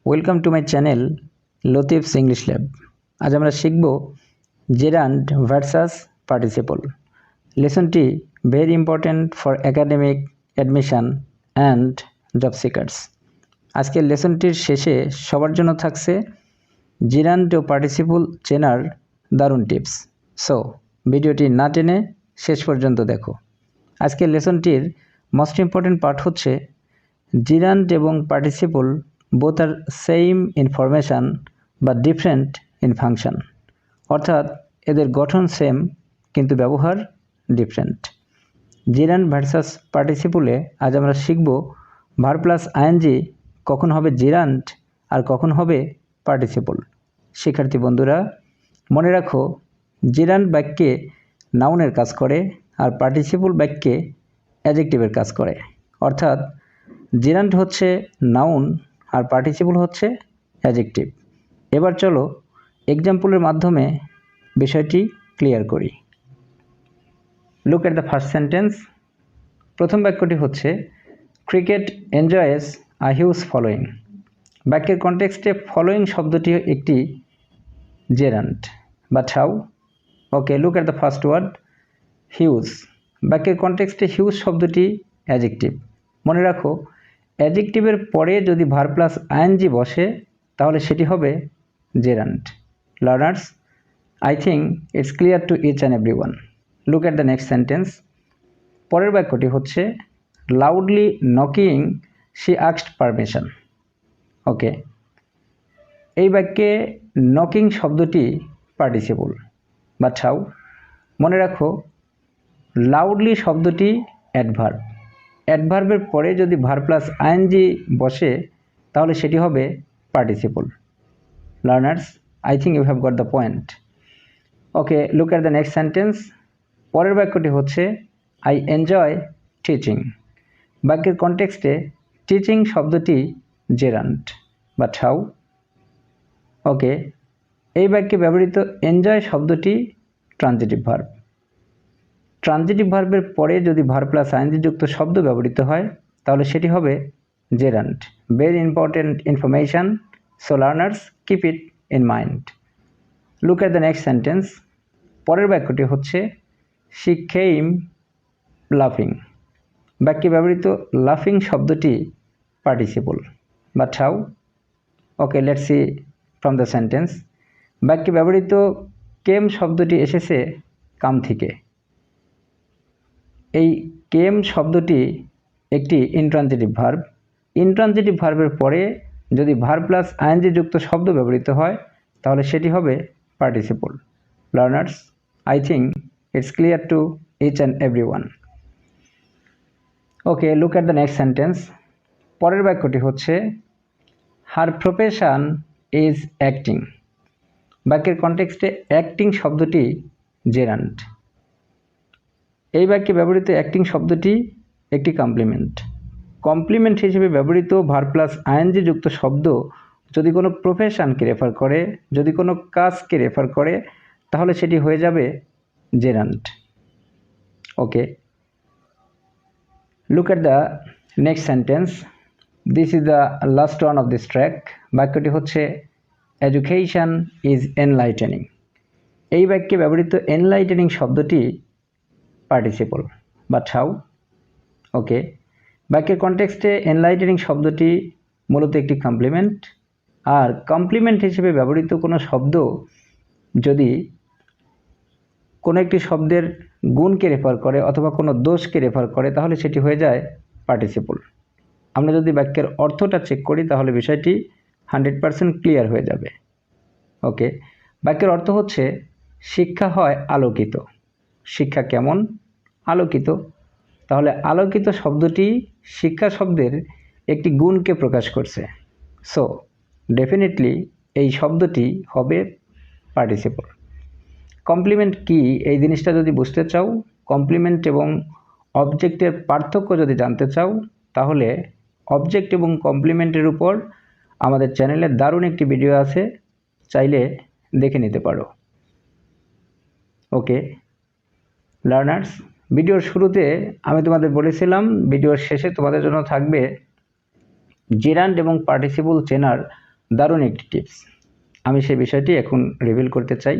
Welcome to my channel Latif's English lab. আজ আমরা শিখব জেরান্ড ভার্সাস পার্টিসিপল। লেসনটি very important for academic admission and job seekers. আজকের লেসনটির শেষে সবার জন্য থাকছে জেরান্ড ও পার্টিসিপল চেনার দারুণ টিপস। সো ভিডিওটি না টেনে শেষ পর্যন্ত দেখো। আজকের লেসনটির মোস্ট ইম্পর্ট্যান্ট পার্ট হচ্ছে জেরান্ড এবং participle both are same information but different in function, অর্থাৎ এদের গঠন সেম কিন্তু ব্যবহার ডিফারেন্ট। জেরান্ড ভার্সাস পার্টিসিপলে আজ আমরা শিখব ভার্ব প্লাস আইএনজি কখন হবে জেরান্ড আর কখন হবে পার্টিসিপল। শিক্ষার্থী বন্ধুরা মনে রাখো, জেরান্ড বাক্যে নাউনের কাজ করে আর পার্টিসিপল বাক্যে অ্যাডজেক্টিভের কাজ করে, অর্থাৎ জেরান্ড হচ্ছে নাউন আর পার্টিসিপল হচ্ছে অ্যাডজেক্টিভ। এবার চলো এক্সাম্পলের মাধ্যমে বিষয়টি ক্লিয়ার করি। Look at the first sentence. প্রথম বাক্যটি হচ্ছে cricket enjoys a huge following. বাক্যের কনটেক্সটে ফলোয়িং শব্দটি একটি gerund, but how? Okay, look at the first word huge. বাক্যের কনটেক্সটে হিউজ শব্দটি অ্যাডজেক্টিভ। মনে রাখো, অ্যাডজেক্টিভের পরে যদি ভার্ব প্লাস আইএনজি বসে তাহলে সেটি হবে gerund. Learners, I think it's clear to each and every one. Look at the next sentence. পরের বাক্যটি হচ্ছে loudly knocking she asked permission. Okay, এই বাক্যে নকিং শব্দটি পার্টিসিপল, বাট হাউ? মনে রাখো, লাউডলি শব্দটি অ্যাডভার্ব। অ্যাডভার্বের পরে যদি ভার্ব প্লাস আইএনজি বসে তাহলে সেটি হবে participle. Learners, I think you have got the point. Okay, look at the next sentence. পরের বাক্যটি হচ্ছে আই এনজয় টিচিং। বাক্যের কনটেক্সটে টিচিং শব্দটি জেরান্ড, বাট হাউ? ওকে, এই বাক্যে ব্যবহৃত এনজয় শব্দটি ট্রানজিটিভ ভার্ব। ট্রানজিটিভ ভার্বের পরে যদি ভার্ব প্লাস আইএনজি যুক্ত শব্দ ব্যবহৃত হয় তাহলে সেটি হবে gerund. Very important information, so learners keep it in mind. Look at the next sentence. পরের বাক্যটি হচ্ছে শি কেইম লাফিং। বাক্যে ব্যবহৃত লাফিং শব্দটি participle, but how? Okay, let's see from the sentence. বাক্যে ব্যবহৃত কেম শব্দটি এসেছে কাম থেকে। এই কেম শব্দটি একটি ইনট্রানজিটিভ ভার্ব। ইনট্রানজিটিভ ভার্বের পরে যদি ভার্ব প্লাস আইএনজি যুক্ত শব্দ ব্যবহৃত হয় তাহলে সেটি হবে participle. Learners, I think it's clear to each and every one. Okay, look at the next sentence. পরের বাক্যটি হচ্ছে হার প্রফেশন ইজ অ্যাক্টিং। বাক্যের কনটেক্সটে অ্যাক্টিং শব্দটি জেরান্ড। এই বাক্যে ব্যবহৃত অ্যাক্টিং শব্দটি একটি কমপ্লিমেন্ট। কমপ্লিমেন্ট হিসেবে ব্যবহৃত ভার্ব প্লাস আইএনজি যুক্ত শব্দ যদি কোনো প্রফেশনকে রেফার করে, যদি কোনো কাজকে রেফার করে তাহলে সেটি হয়ে যাবে gerund. Okay, look at the next sentence. This is the last one of this track. বাক্যটি হচ্ছে এডুকেশন ইজ এনলাইটেনিং। এই বাক্যে ব্যবহৃত এনলাইটেনিং শব্দটি পার্টিসিপল, বাট হাউ? ওকে, বাক্যের কনটেক্সটে এনলাইটেনিং শব্দটি মূলত একটি কমপ্লিমেন্ট, আর কমপ্লিমেন্ট হিসেবে ব্যবহৃত কোনো শব্দ যদি কোনো একটি শব্দের গুণকে রেফার করে অথবা কোনো দোষকে রেফার করে তাহলে সেটি হয়ে যায় পার্টিসিপল। আমরা যদি বাক্যের অর্থটা চেক করি তাহলে বিষয়টি 100% ক্লিয়ার হয়ে যাবে। ওকে, বাক্যের অর্থ হচ্ছে শিক্ষা হয় আলোকিত। শিক্ষা কেমন? আলোকিত। তাহলে আলোকিত শব্দটি শিক্ষা শব্দের একটি গুণকে প্রকাশ করছে। সো ডেফিনেটলি এই শব্দটি হবে পার্টিসিপল। কমপ্লিমেন্ট কি এই জিনিসটা যদি বুঝতে চাও, কমপ্লিমেন্ট এবং অবজেক্টের পার্থক্য যদি জানতে চাও তাহলে অবজেক্ট এবং কমপ্লিমেন্টের উপর আমাদের চ্যানেলে দারুণ একটি ভিডিও আছে, চাইলে দেখে নিতে পারো। ওকে লার্নার্স, ভিডিওর শুরুতে আমি তোমাদের বলেছিলাম ভিডিওর শেষে তোমাদের জন্য থাকবে জেরান্ড এবং পার্টিসিপল চেনার দারুণ একটি টিপস। আমি সেই বিষয়টি এখন রিভিল করতে চাই।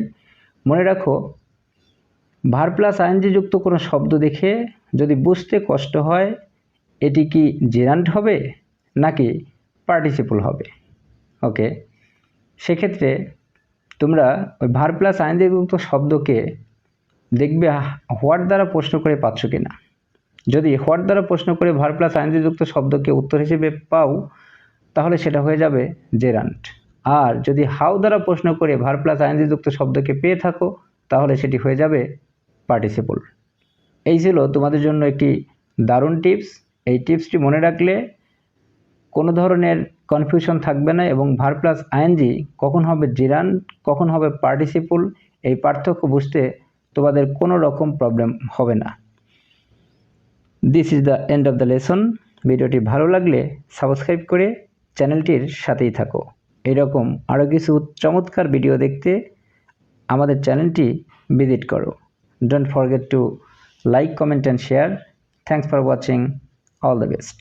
মনে রাখো, ভার প্লাস আইএনজি যুক্ত কোনো শব্দ দেখে যদি বুঝতে কষ্ট হয় এটি কি জেরান্ড হবে নাকি পার্টিসিপল হবে, ওকে, সেক্ষেত্রে তোমরা ওই ভার প্লাস আইএনজি যুক্ত শব্দকে দেখবে হোয়াট দ্বারা প্রশ্ন করে পাচ্ছ কিনা। যদি হোয়াট দ্বারা প্রশ্ন করে ভার প্লাস আইএনজি যুক্ত শব্দকে উত্তর হিসেবে পাও তাহলে সেটা হয়ে যাবে জেরান্ড। আর যদি হাউ দ্বারা প্রশ্ন করে ভার প্লাস আইএনজি যুক্ত শব্দকে পেয়ে থাকো তাহলে সেটি হয়ে যাবে পার্টিসিপল। এই ছিল তোমাদের জন্য একটি দারুণ টিপস। এই টিপসটি মনে রাখলে কোনো ধরনের কনফিউশন থাকবে না এবং ভার প্লাস আইএনজি কখন হবে জেরান্ড কখন হবে পার্টিসিপল এই পার্থক্য বুঝতে তোমাদের কোনো রকম প্রবলেম হবে না। This is the end of the lesson. ভিডিওটি ভালো লাগলে সাবস্ক্রাইব করে চ্যানেলটির সাথেই থাকো। এইরকম আরও কিছু চমৎকার ভিডিও দেখতে আমাদের চ্যানেলটি ভিজিট করো। Don't forget to like, comment and share. Thanks for watching. All the best.